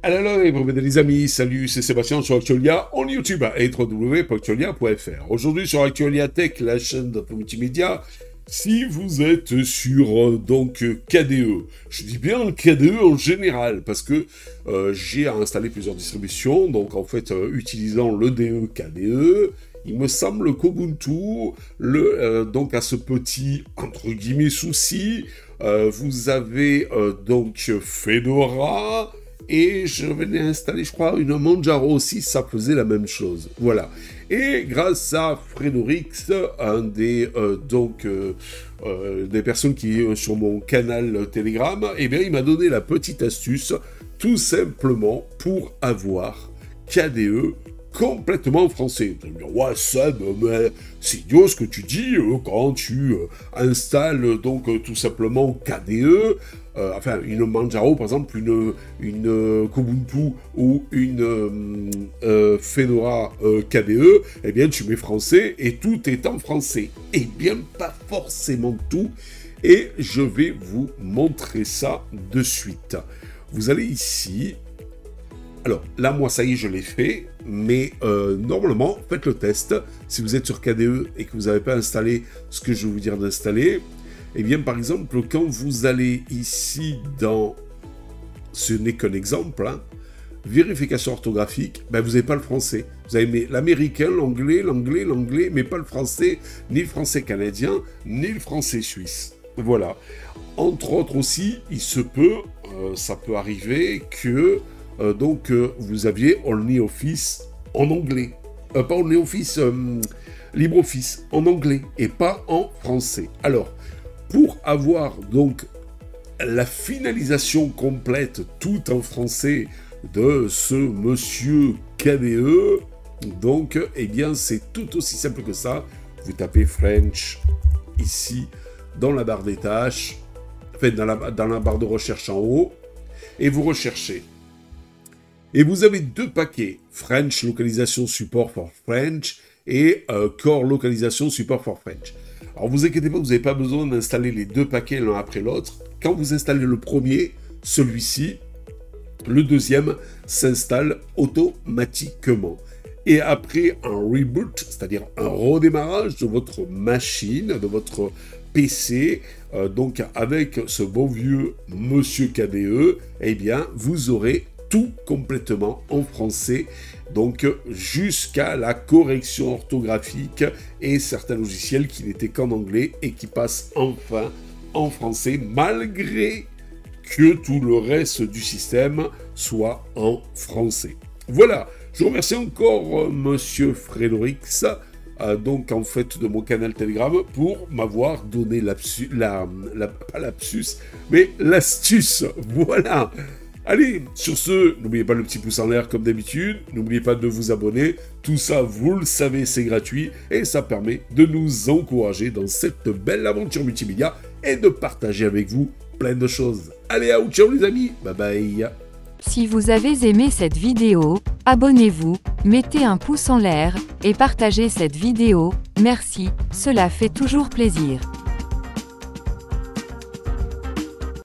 Alors, les amis, salut, c'est Sébastien sur Actualia, en YouTube et www.actualia.fr. Aujourd'hui sur Actualia Tech, la chaîne d'info multimédia, si vous êtes sur KDE, je dis bien KDE en général, parce que j'ai installé plusieurs distributions, donc en fait, utilisant le DE KDE, il me semble qu'Ubuntu, donc à ce petit, entre guillemets, souci, vous avez donc Fedora, et je venais installer, je crois, une Manjaro aussi, ça faisait la même chose. Voilà. Et grâce à Fredorix, un des des personnes qui est sur mon canal Telegram, eh bien, il m'a donné la petite astuce, tout simplement pour avoir KDE complètement français. Tu vas me dire, ouais, Seb, mais c'est idiot ce que tu dis quand tu installes donc tout simplement KDE, enfin une Manjaro par exemple, une Kubuntu ou une Fedora KDE, eh bien tu mets français et tout est en français. Eh bien pas forcément tout, et je vais vous montrer ça de suite. Vous allez ici. Alors, là, moi, ça y est, je l'ai fait, mais normalement, faites le test. Si vous êtes sur KDE et que vous n'avez pas installé ce que je vais vous dire d'installer, eh bien, par exemple, quand vous allez ici dans... Ce n'est qu'un exemple, hein, vérification orthographique, ben, vous n'avez pas le français. Vous avez l'américain, l'anglais, mais pas le français, ni le français canadien, ni le français suisse. Voilà. Entre autres aussi, il se peut, ça peut arriver que... vous aviez OnlyOffice en anglais. Pas OnlyOffice, LibreOffice en anglais et pas en français. Alors, pour avoir donc la finalisation complète tout en français de ce monsieur KDE, donc, eh bien, c'est tout aussi simple que ça. Vous tapez French ici dans la barre des tâches, enfin dans la barre de recherche en haut, et vous recherchez. Et vous avez deux paquets, French Localisation Support for French et Core Localisation Support for French. Alors vous inquiétez pas, vous n'avez pas besoin d'installer les deux paquets l'un après l'autre. Quand vous installez le premier, celui-ci, le deuxième s'installe automatiquement. Et après un reboot, c'est-à-dire un redémarrage de votre machine, de votre PC, donc avec ce bon vieux monsieur KDE, eh bien vous aurez tout complètement en français, donc jusqu'à la correction orthographique et certains logiciels qui n'étaient qu'en anglais et qui passent enfin en français, malgré que tout le reste du système soit en français. Voilà, je remercie encore monsieur Fredorix, donc en fait de mon canal Telegram, pour m'avoir donné pas l'astuce, mais l'astuce, voilà. Allez, sur ce, n'oubliez pas le petit pouce en l'air comme d'habitude, n'oubliez pas de vous abonner, tout ça, vous le savez, c'est gratuit, et ça permet de nous encourager dans cette belle aventure multimédia, et de partager avec vous plein de choses. Allez, ciao les amis, bye bye. Si vous avez aimé cette vidéo, abonnez-vous, mettez un pouce en l'air, et partagez cette vidéo, merci, cela fait toujours plaisir.